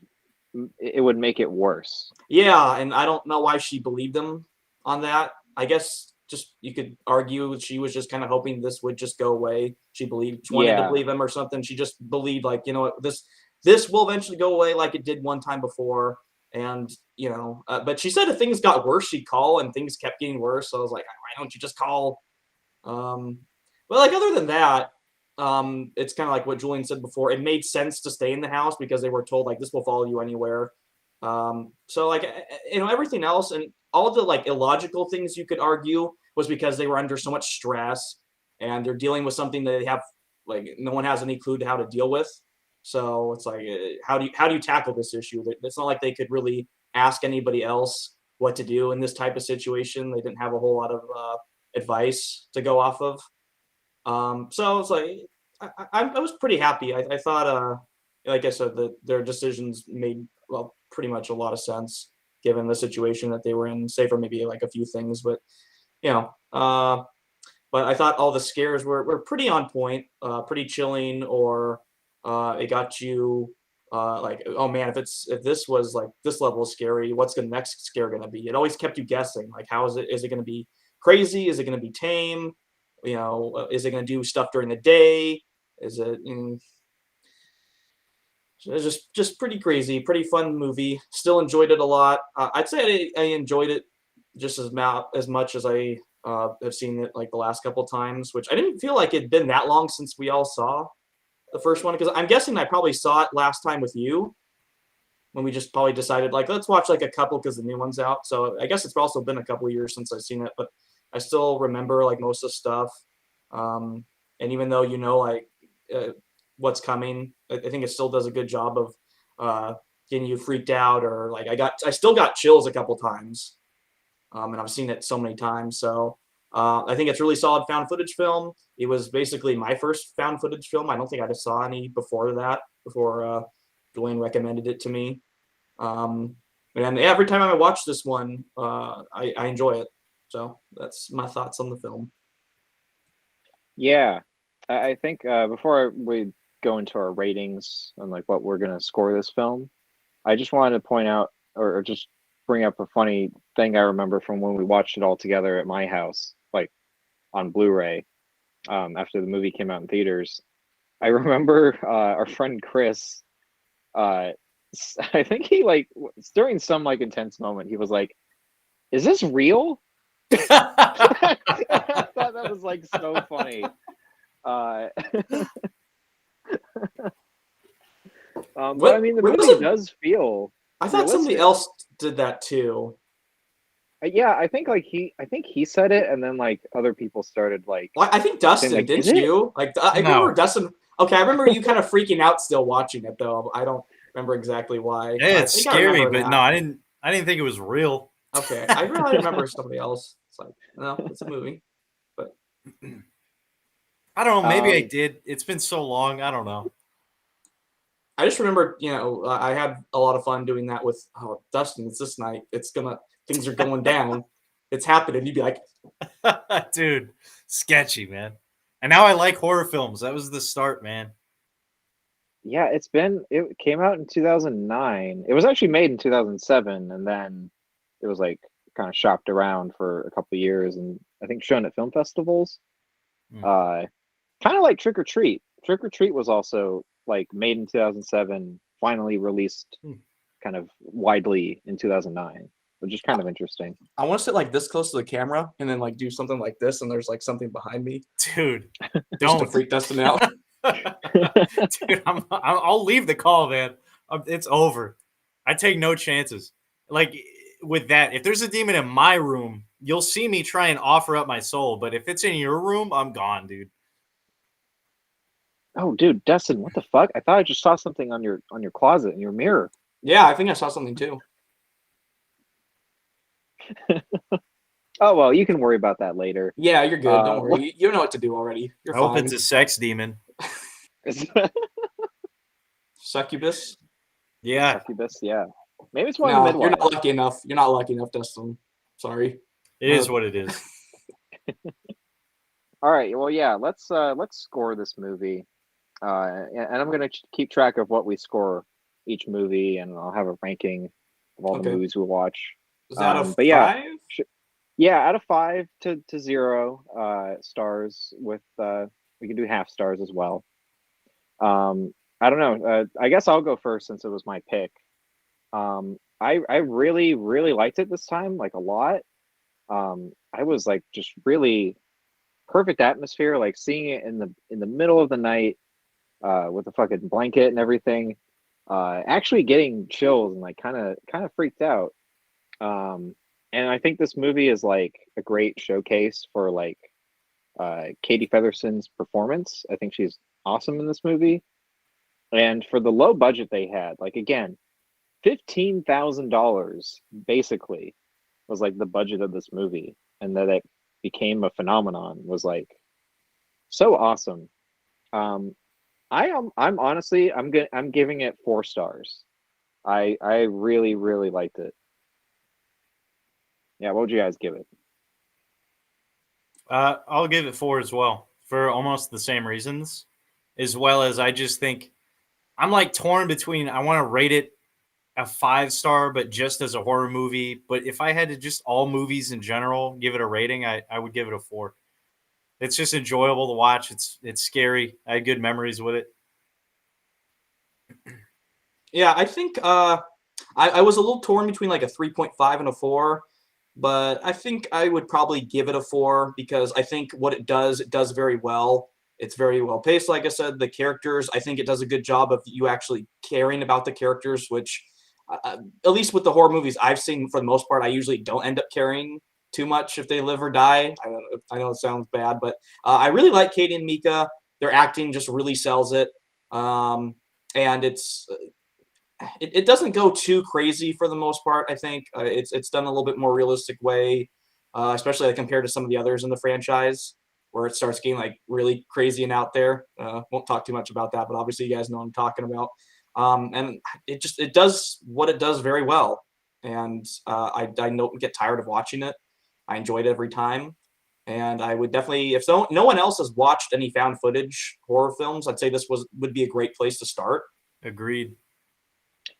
it would make it worse. Yeah, and I don't know why she believed him on that. I guess just you could argue she was just kind of hoping this would just go away. She wanted to Yeah. believe him or something. She just believed like, this will eventually go away like it did one time before. And, but she said if things got worse, she'd call and things kept getting worse. So I was like, why don't you just call? Um, but like other than that, it's kind of like what Julian said before. It made sense to stay in the house because they were told like this will follow you anywhere. So like everything else and all the like illogical things you could argue was because they were under so much stress and they're dealing with something that they have like no one has any clue to how to deal with. So it's like how do you tackle this issue? It's not like they could really ask anybody else what to do in this type of situation. They didn't have a whole lot of advice to go off of. So it's like I was pretty happy. I thought, like I said, that their decisions made pretty much a lot of sense given the situation that they were in. Save for maybe like a few things, but you know, uh, but I thought all the scares were pretty on point, pretty chilling, or it got you. Like, oh man, if this was like this level of scary, what's the next scare going to be? It always kept you guessing. Like, how is it? Is it going to be crazy? Is it going to be tame? Is it going to do stuff during the day? Is it? It's just pretty crazy, pretty fun movie. Still enjoyed it a lot. I'd say I enjoyed it just as much as I have seen it like the last couple times, which I didn't feel like it'd been that long since we all saw the first one because I'm guessing I probably saw it last time with you when we just probably decided like let's watch like a couple because the new one's out. So I guess it's also been a couple years since I've seen it, but I still remember like most of the stuff. And even though like uh, what's coming, I think it still does a good job of getting you freaked out or like I still got chills a couple times and I've seen it so many times. So I think it's really solid found footage film. It was basically my first found footage film. I don't think I just saw any before that, before Dwayne recommended it to me. And every time I watch this one, I enjoy it. So that's my thoughts on the film. Yeah, I think before we go into our ratings and like what we're gonna score this film, I just wanted to point out or just bring up a funny thing I remember from when we watched it all together at my house, like on Blu-ray, after the movie came out in theaters. I remember our friend Chris. Uh, I think he like during some like intense moment, he was like, "Is this real?" I thought that was like so funny. Uh, but I mean, the movie does feel I thought somebody realistic. else did that too. Yeah, I think he said it, and then like other people started like Well, I think saying Dustin, like, "Is didn't it?" you? Like, I remember No. Dustin. Okay, I remember you kind of freaking out still watching it though. I don't remember exactly why. Yeah, I it's think I scary, remember but that. no, I didn't think it was real. Okay, I really remember somebody else. It's like, no, it's a movie. But I don't know. Maybe I did. It's been so long. I don't know. I just remember, I had a lot of fun doing that with Dustin. It's this night. Things are going down. It's happening. You'd be like, dude, sketchy, man. And now I like horror films. That was the start, man. Yeah, it came out in 2009. It was actually made in 2007, and then it was like kind of shopped around for a couple of years, and I think shown at film festivals. Uh, Kind of like Trick or Treat. Trick or Treat was also like made in 2007, finally released kind of widely in 2009, which is kind of interesting. I want to sit like this close to the camera and then like do something like this, and there's like something behind me. Dude, just to freak Dustin out. Dude, I'll leave the call, man. It's over. I take no chances. Like with that, if there's a demon in my room, you'll see me try and offer up my soul. But if it's in your room, I'm gone, dude. Oh, dude, Dustin, what the fuck? I thought I just saw something on your closet in your mirror. Yeah, I think I saw something too. Oh well, you can worry about that later. Yeah, you're good. Don't worry. You know what to do already. You're I hope fine. it's a sex demon. Succubus. Yeah. Succubus. Yeah. Maybe it's one of the midwives. You're not lucky enough. You're not lucky enough, Dustin. Sorry. It is what it is. All right. Well, yeah. Let's score this movie, and I'm gonna keep track of what we score each movie, and I'll have a ranking of all the movies we watch. Is that a 5? Yeah, out of 5 to 0 stars. With we can do half stars as well. I don't know. I guess I'll go first since it was my pick. I really liked it this time, like a lot. I was like just really perfect atmosphere, like seeing it in the middle of the night, with a fucking blanket and everything. Actually getting chills and like kind of freaked out. And I think this movie is like a great showcase for like Katie Featherston's performance. I think she's awesome in this movie. And for the low budget they had, like again, $15,000 basically was like the budget of this movie, and that it became a phenomenon was like so awesome. I'm honestly I'm giving it 4 stars. I really liked it. Yeah, what would you guys give it? I'll give it 4 as well for almost the same reasons, as well as I just think I'm like torn between I want to rate it a 5-star, but just as a horror movie. But if I had to just all movies in general give it a rating, I would give it a 4. It's just enjoyable to watch. It's scary. I had good memories with it. Yeah, I think I was a little torn between like a 3.5 and a 4, but I think I would probably give it a 4 because I think what it does very well. It's very well paced, like I said. The characters, I think it does a good job of you actually caring about the characters, which at least with the horror movies I've seen, for the most part, I usually don't end up caring too much if they live or die. I know it sounds bad, but I really like Katie and Mika. Their acting just really sells it. And it's it doesn't go too crazy for the most part. I think it's done a little bit more realistic way, especially like compared to some of the others in the franchise, where it starts getting like really crazy and out there. Won't talk too much about that, but obviously you guys know what I'm talking about. And it does what it does very well, and I don't get tired of watching it. I enjoy it every time. And I would definitely, if no one else has watched any found footage horror films, I'd say this would be a great place to start. Agreed.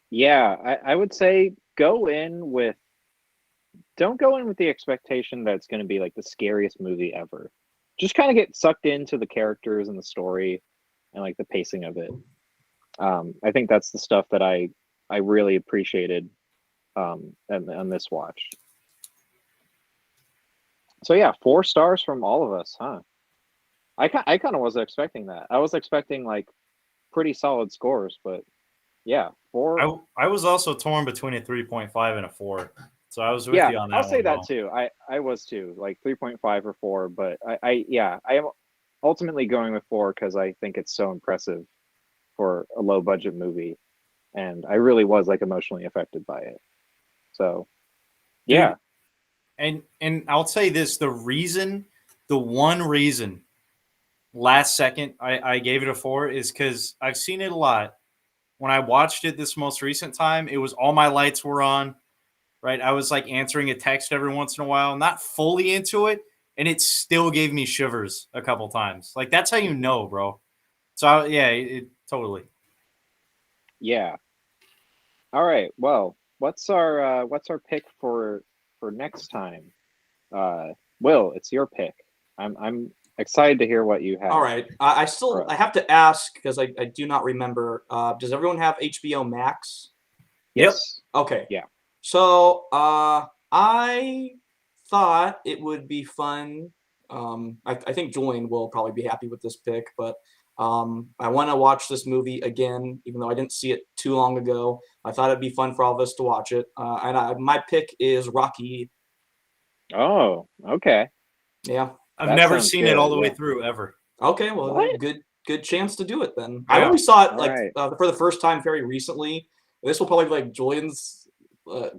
Yeah, I would say don't go in with the expectation that it's going to be like the scariest movie ever. Just kind of get sucked into the characters and the story and like the pacing of it. I think that's the stuff that I really appreciated on this watch. So yeah, 4 stars from all of us, huh? I kind of wasn't expecting that. I was expecting like pretty solid scores, but yeah, 4. I was also torn between a 3.5 and a 4. So I was with Yeah, you on I'll that say one, that Will. too. I was too, like 3.5 or 4, but I am ultimately going with 4 because I think it's so impressive for a low budget movie, and I really was like emotionally affected by it. So yeah. Dude, and I'll say this, the one reason last second I gave it a 4 is because I've seen it a lot. When I watched it this most recent time, it was all my lights were on, right? I was like answering a text every once in a while, not fully into it, and it still gave me shivers a couple times. Like that's how you know, bro. So yeah, it totally. Yeah. All right. Well, what's our pick for next time? Will, it's your pick. I'm excited to hear what you All have right. I for still I us. have to ask because I do not remember. Does everyone have HBO Max? Yep. Yes. Okay. Yeah. So I thought it would be fun. I think Julian will probably be happy with this pick, but I want to watch this movie again, even though I didn't see it too long ago. I thought it'd be fun for all of us to watch it. My pick is Rocky. Oh, okay. Yeah. I've That never sounds seen it all good. the way Yeah. through ever. Okay. Well, What? good chance to do it then. I Yeah. only saw it All like right. for the first time very recently. This will probably be like Julian's.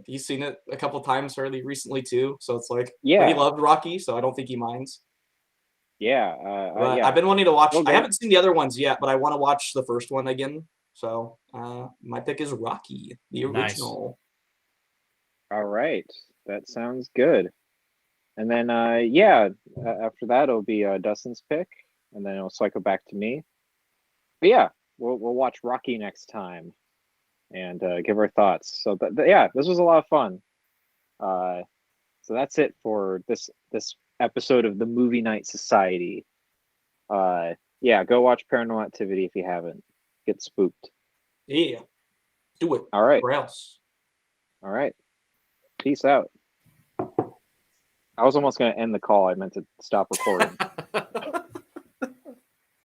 He's seen it a couple times fairly recently too, so it's like, but he Yeah. loved Rocky, so I don't think he minds. Yeah. But I've Yeah. been wanting to watch. We'll I go. haven't seen the other ones yet, but I want to watch the first one again. So my pick is Rocky, the Nice. original. All right. That sounds good. And then yeah, after that it'll be Dustin's pick, and then it'll cycle back to me. But yeah, we'll watch Rocky next time and give our thoughts. So yeah, this was a lot of fun. Uh, so that's it for this episode of the Movie Night Society. Yeah, go watch Paranormal Activity if you haven't. Get spooked. Yeah, do it. All right. Or else. All right. Peace out. I was almost going to end the call. I meant to stop recording.